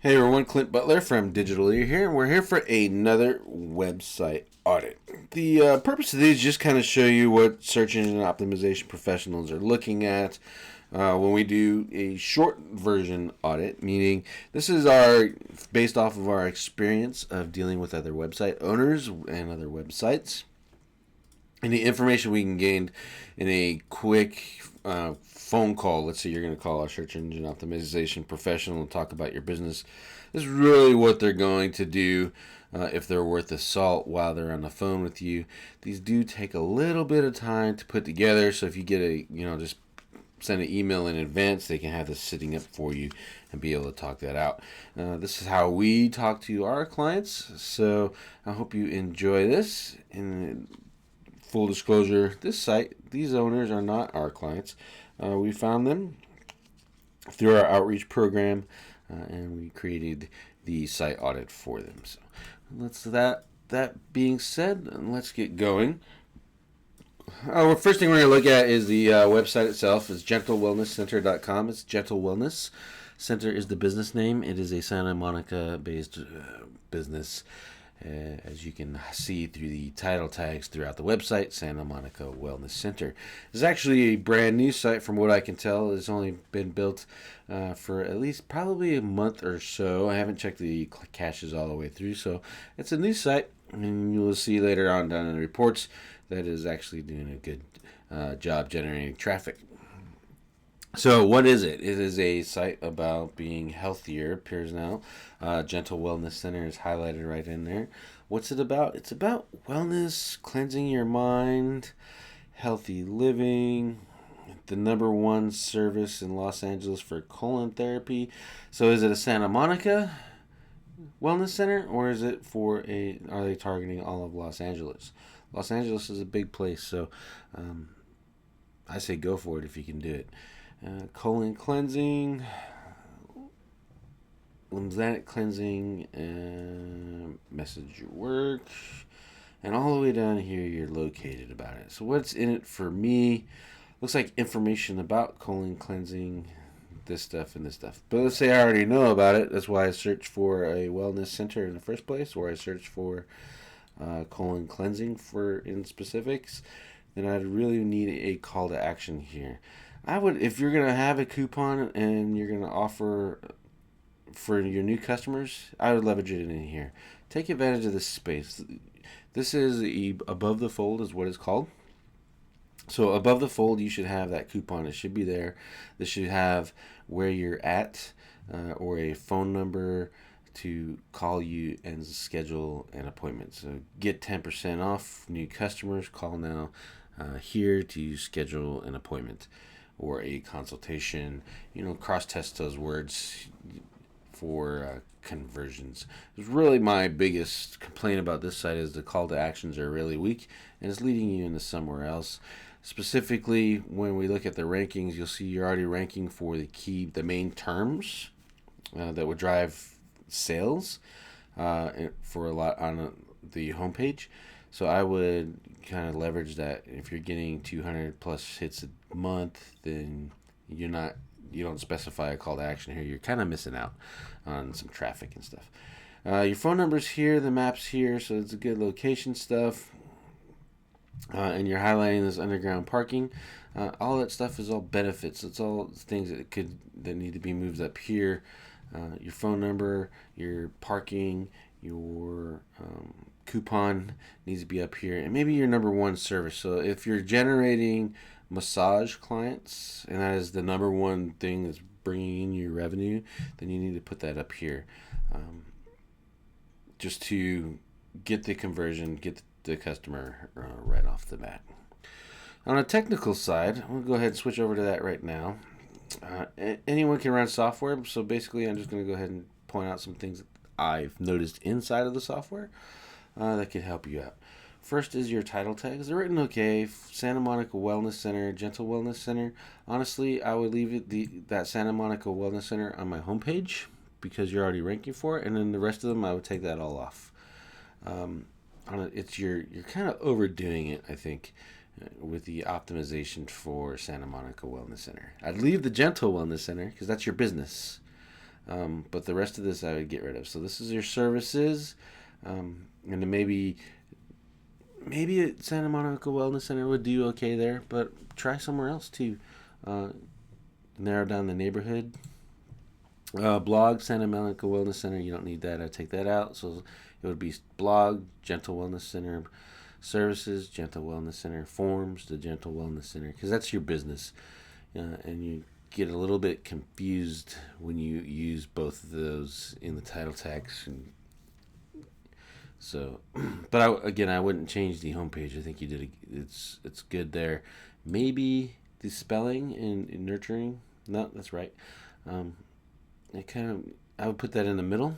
Hey everyone, Clint Butler from Digitaleer here, and we're here for another website audit. The purpose of these is just kind of show you what search engine optimization professionals are looking at when we do a short version audit, meaning this is based off of our experience of dealing with other website owners and other websites. And the information we can gain in a quick phone call, let's say you're going to call a search engine optimization professional and talk about your business, this is really what they're going to do if they're worth the salt while they're on the phone with you. These do take a little bit of time to put together, so if you get just send an email in advance, they can have this sitting up for you and be able to talk that out. This is how we talk to our clients, so I hope you enjoy this. And full disclosure, these owners are not our clients. We found them through our outreach program, and we created the site audit for them. So that being said, let's get going. Well, first thing we're going to look at is the website itself. It's gentlewellnesscenter.com. It's Gentle Wellness Center is the business name. It is a Santa Monica-based business. As you can see through the title tags throughout the website, Santa Monica Wellness Center. It's actually a brand new site from what I can tell. It's only been built for at least probably a month or so. I haven't checked the caches all the way through, so it's a new site, and you will see later on down in the reports that is actually doing a good job generating traffic. So what is it? It is a site about being healthier, appears now. Gentle Wellness Center is highlighted right in there. What's it about? It's about wellness, cleansing your mind, healthy living, the number one service in Los Angeles for colon therapy. So is it a Santa Monica Wellness Center, or is it are they targeting all of Los Angeles? Los Angeles is a big place, so I say go for it if you can do it. Colon cleansing, lymphatic cleansing, message your work, and all the way down here you're located about it. So what's in it for me? Looks like information about colon cleansing, this stuff and this stuff. But let's say I already know about it. That's why I searched for a wellness center in the first place, or I searched for colon cleansing in specifics. Then I'd really need a call to action here. I would, if you're gonna have a coupon and you're gonna offer for your new customers, I would leverage it in here. Take advantage of this space. This is above the fold, is what it's called. So above the fold, you should have that coupon. It should be there. This should have where you're at, or a phone number to call you and schedule an appointment. So get 10% off new customers. Call now here to schedule an appointment or a consultation. Cross test those words for conversions. It's really my biggest complaint about this site is the call to actions are really weak, and it's leading you into somewhere else. Specifically, when we look at the rankings, you'll see you're already ranking for the main terms that would drive sales for a lot on the homepage. So I would kind of leverage that. If you're getting 200 plus hits a month, then you don't specify a call to action here. You're kind of missing out on some traffic and stuff. Your phone number's here, the map's here, so it's a good location stuff. And you're highlighting this underground parking. All that stuff is all benefits. It's all things that need to be moved up here. Your phone number, your parking, your coupon needs to be up here, and maybe your number one service. So if you're generating massage clients, and that is the number one thing that's bringing in your revenue, then you need to put that up here, just to get the conversion, get the customer right off the bat. On a technical side, I'm going to go ahead and switch over to that right now. Anyone can run software, so basically I'm just going to go ahead and point out some things that I've noticed inside of the software that could help you out. First is your title tags. They're written okay. Santa Monica Wellness Center, Gentle Wellness Center. Honestly, I would leave that Santa Monica Wellness Center on my homepage because you're already ranking for it, and then the rest of them I would take that all off. You're kind of overdoing it, I think, with the optimization for Santa Monica Wellness Center. I'd leave the Gentle Wellness Center because that's your business. But the rest of this I would get rid of. So this is your services, and then maybe at Santa Monica Wellness Center would do okay there, but try somewhere else too. Narrow down the neighborhood. Blog, Santa Monica Wellness Center, you don't need that. I take that out. So it would be blog, Gentle Wellness Center, services, Gentle Wellness Center, forms, the Gentle Wellness Center, because that's your business. And you get a little bit confused when you use both of those in the title tags. And so, but I wouldn't change the homepage. I think you did. It's good there. Maybe the spelling and nurturing. No, that's right. I would put that in the middle,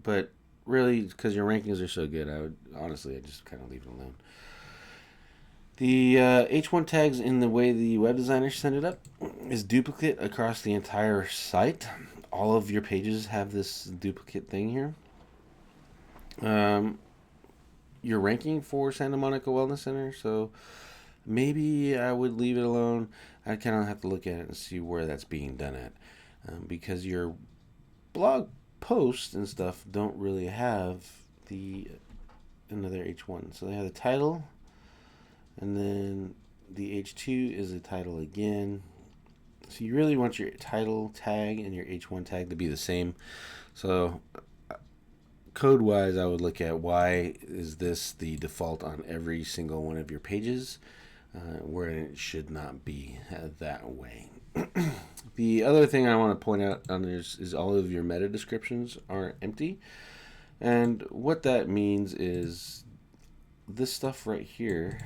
but really, because your rankings are so good, I just kind of leave it alone. The H1 tags in the way the web designer set it up is duplicate across the entire site. All of your pages have this duplicate thing here. Your ranking for Santa Monica Wellness Center, so maybe I would leave it alone. I kind of have to look at it and see where that's being done at, because your blog posts and stuff don't really have another H1. So they have the title, and then the H2 is the title again. So you really want your title tag and your H1 tag to be the same. So code wise, I would look at why is this the default on every single one of your pages, where it should not be that way. The other thing I want to point out on this is all of your meta descriptions are empty. And what that means is this stuff right here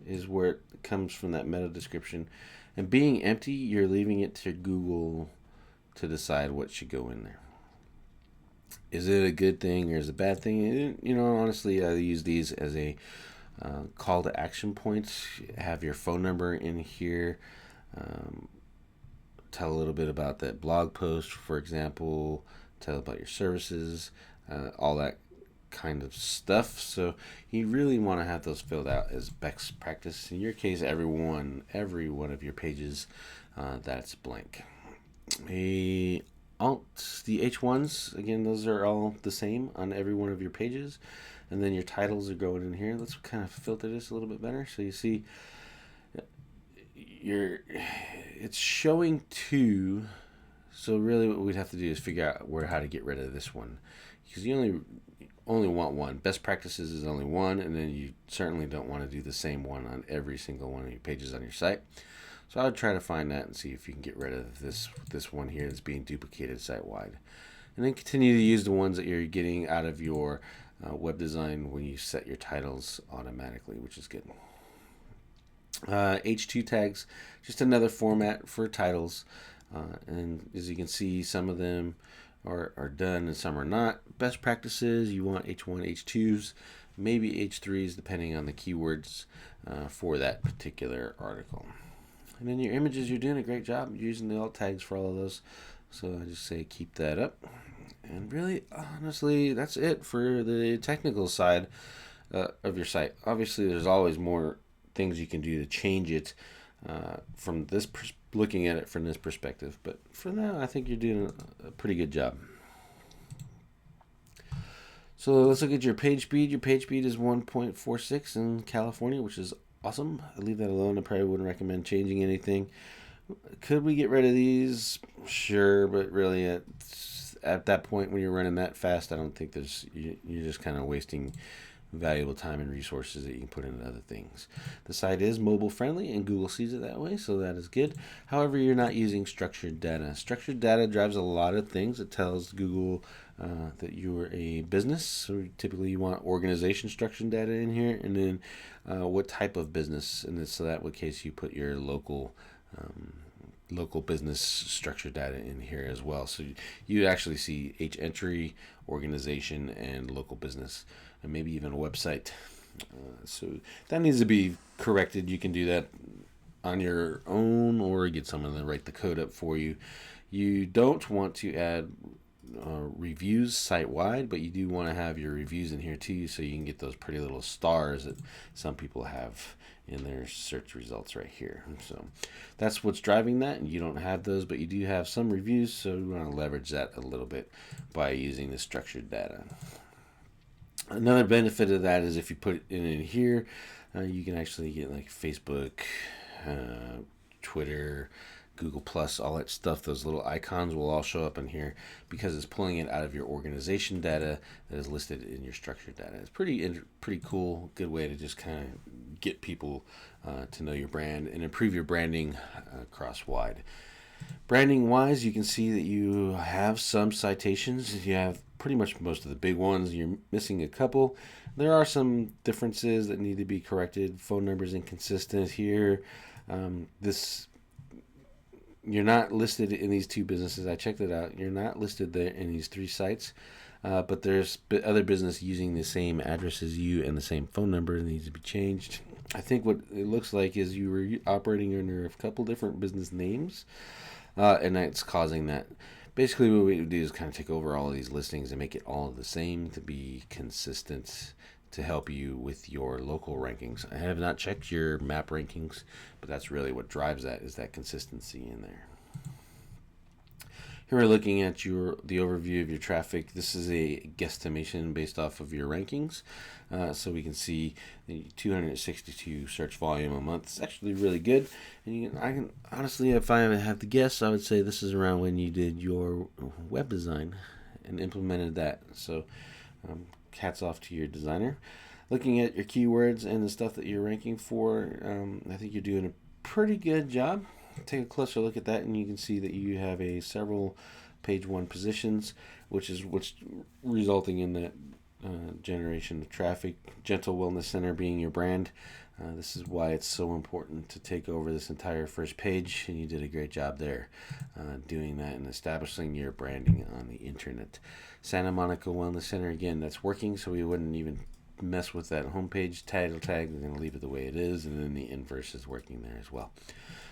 is where it comes from, that meta description. And being empty, you're leaving it to Google to decide what should go in there. Is it a good thing or is it a bad thing? Honestly, I use these as a call to action points. Have your phone number in here. Tell a little bit about that blog post, for example. Tell about your services, all that kind of stuff. So you really want to have those filled out as best practice. In your case, every one of your pages, that's blank. The H1s, again, those are all the same on every one of your pages. And then your titles are going in here. Let's kind of filter this a little bit better. So you see it's showing two. So really what we'd have to do is figure out how to get rid of this one, because you only want one. Best practices is only one, and then you certainly don't want to do the same one on every single one of your pages on your site. So I would try to find that and see if you can get rid of this one here that's being duplicated site-wide. And then continue to use the ones that you're getting out of your web design when you set your titles automatically, which is good. H2 tags, just another format for titles. And as you can see, some of them are done and some are not. Best practices, you want H1, H2s, maybe H3s, depending on the keywords for that particular article. And then your images, you're doing a great job using the alt tags for all of those. So I just say keep that up. And really, honestly, that's it for the technical side of your site. Obviously, there's always more things you can do to change it from this looking at it from this perspective. But for now, I think you're doing a pretty good job. So let's look at your page speed. Your page speed is 1.46 in California, which is awesome. I leave that alone. I probably wouldn't recommend changing anything. Could we get rid of these? Sure, but really at that point when you're running that fast, I don't think you're just kind of wasting valuable time and resources that you can put into other things. The site is mobile friendly and Google sees it that way, so that is good. However, you're not using structured data. Structured data drives a lot of things. It tells Google that you're a business. So typically you want organization structured data in here, and then what type of business. And so that case you put your local business structured data in here as well. So you actually see H entry, organization, and local business, and maybe even a website. So that needs to be corrected. You can do that on your own or get someone to write the code up for you. You don't want to add reviews site-wide, but you do want to have your reviews in here too, so you can get those pretty little stars that some people have in their search results right here. So that's what's driving that, and you don't have those, but you do have some reviews, so we want to leverage that a little bit by using the structured data. Another benefit of that is if you put it in here, you can actually get like Facebook, Twitter, Google Plus, all that stuff. Those little icons will all show up in here because it's pulling it out of your organization data that is listed in your structured data. It's pretty cool, good way to just kind of get people to know your brand and improve your branding cross-wide. Branding wise, you can see that you have some citations. You have pretty much most of the big ones. You're missing a couple. There are some differences that need to be corrected. Phone numbers inconsistent here. This You're not listed in these two businesses. I checked it out. You're not listed there in these three sites. But there's other business using the same address as you and the same phone number that needs to be changed. I think what it looks like is you were operating under a couple different business names, and that's causing that. Basically, what we would do is kind of take over all of these listings and make it all the same to be consistent to help you with your local rankings. I have not checked your map rankings, but that's really what drives that, is that consistency in there. Here we're looking at the overview of your traffic. This is a guesstimation based off of your rankings. So we can see the 262 search volume a month. It's actually really good. And I can honestly, if I have to guess, I would say this is around when you did your web design and implemented that. So hats off to your designer. Looking at your keywords and the stuff that you're ranking for, I think you're doing a pretty good job. Take a closer look at that, and you can see that you have several page one positions, which is what's resulting in that generation of traffic. Gentle Wellness Center being your brand. This is why it's so important to take over this entire first page, and you did a great job there doing that and establishing your branding on the internet. Santa Monica Wellness Center, again, that's working, so we wouldn't even mess with that homepage title tag. We're going to leave it the way it is, and then the inverse is working there as well.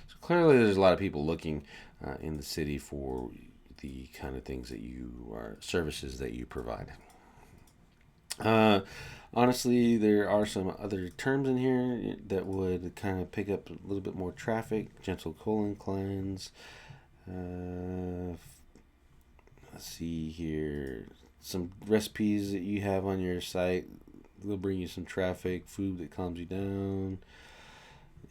So clearly there's a lot of people looking in the city for the kind of things that services that you provide. Honestly, there are some other terms in here that would kind of pick up a little bit more traffic. Gentle colon cleanse. Let's see here. Some recipes that you have on your site will bring you some traffic. Food that calms you down.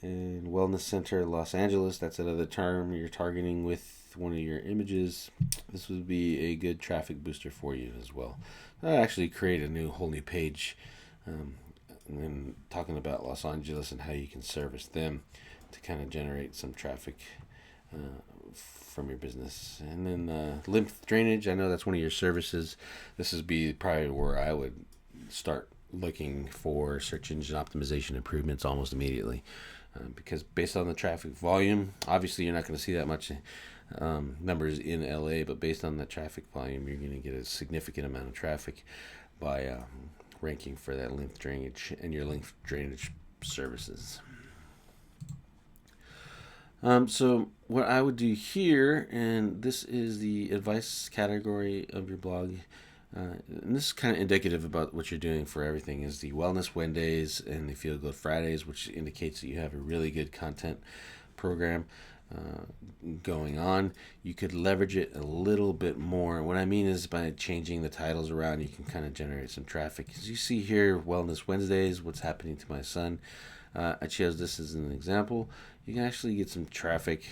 And Wellness Center Los Angeles, that's another term you're targeting with one of your images. This would be a good traffic booster for you as well. I actually create a whole new page and talking about Los Angeles and how you can service them to kind of generate some traffic from your business. And then lymph drainage, I know that's one of your services. This would be probably where I would start looking for search engine optimization improvements almost immediately. Because based on the traffic volume, obviously you're not going to see that much numbers in LA, but based on the traffic volume, you're going to get a significant amount of traffic by ranking for that lymph drainage and your lymph drainage services. So what I would do here, and this is the advice category of your blog, and this is kind of indicative about what you're doing for everything, is the Wellness Wednesdays and the Feel Good Fridays, which indicates that you have a really good content program going on. You could leverage it a little bit more. What I mean is by changing the titles around, you can kind of generate some traffic. As you see here, Wellness Wednesdays, what's happening to my son. I chose this as an example. You can actually get some traffic,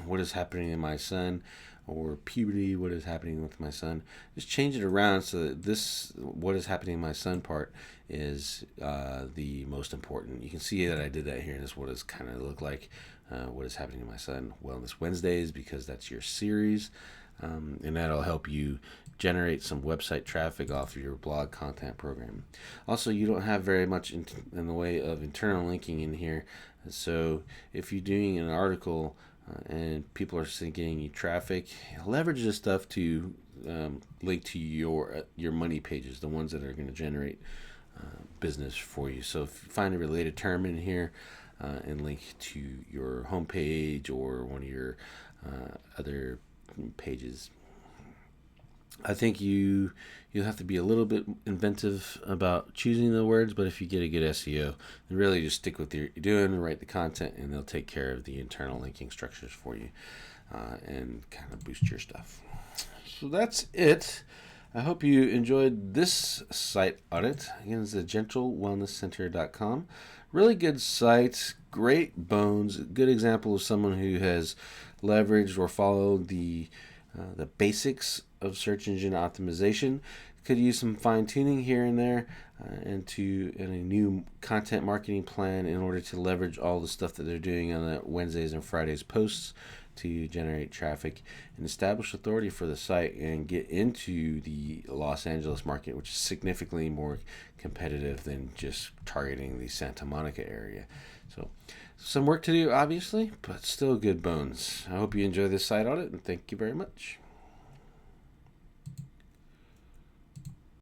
what is happening in my son, or puberty, what is happening with my son. Just change it around so that this, what is happening in my son part, is the most important. You can see that I did that here, and this is what it's kind of look like. What is happening to my son, Wellness Wednesdays, because that's your series, and that'll help you generate some website traffic off of your blog content program. Also, you don't have very much in the way of internal linking in here, so if you're doing an article and people are getting you traffic, leverage this stuff to link to your money pages, the ones that are going to generate business for you. So if you find a related term in here and link to your homepage or one of your other pages. I think you'll have to be a little bit inventive about choosing the words, but if you get a good SEO, then really just stick with what you're doing, write the content, and they'll take care of the internal linking structures for you, and kind of boost your stuff. So that's it. I hope you enjoyed this site audit. Again, it's the gentlewellnesscenter.com. Really good site, great bones, good example of someone who has leveraged or followed the basics of search engine optimization. Could use some fine tuning here and there, and a new content marketing plan in order to leverage all the stuff that they're doing on the Wednesdays and Fridays posts to generate traffic and establish authority for the site and get into the Los Angeles market, which is significantly more competitive than just targeting the Santa Monica area. So some work to do, obviously, but still good bones. I hope you enjoy this site audit, and thank you very much.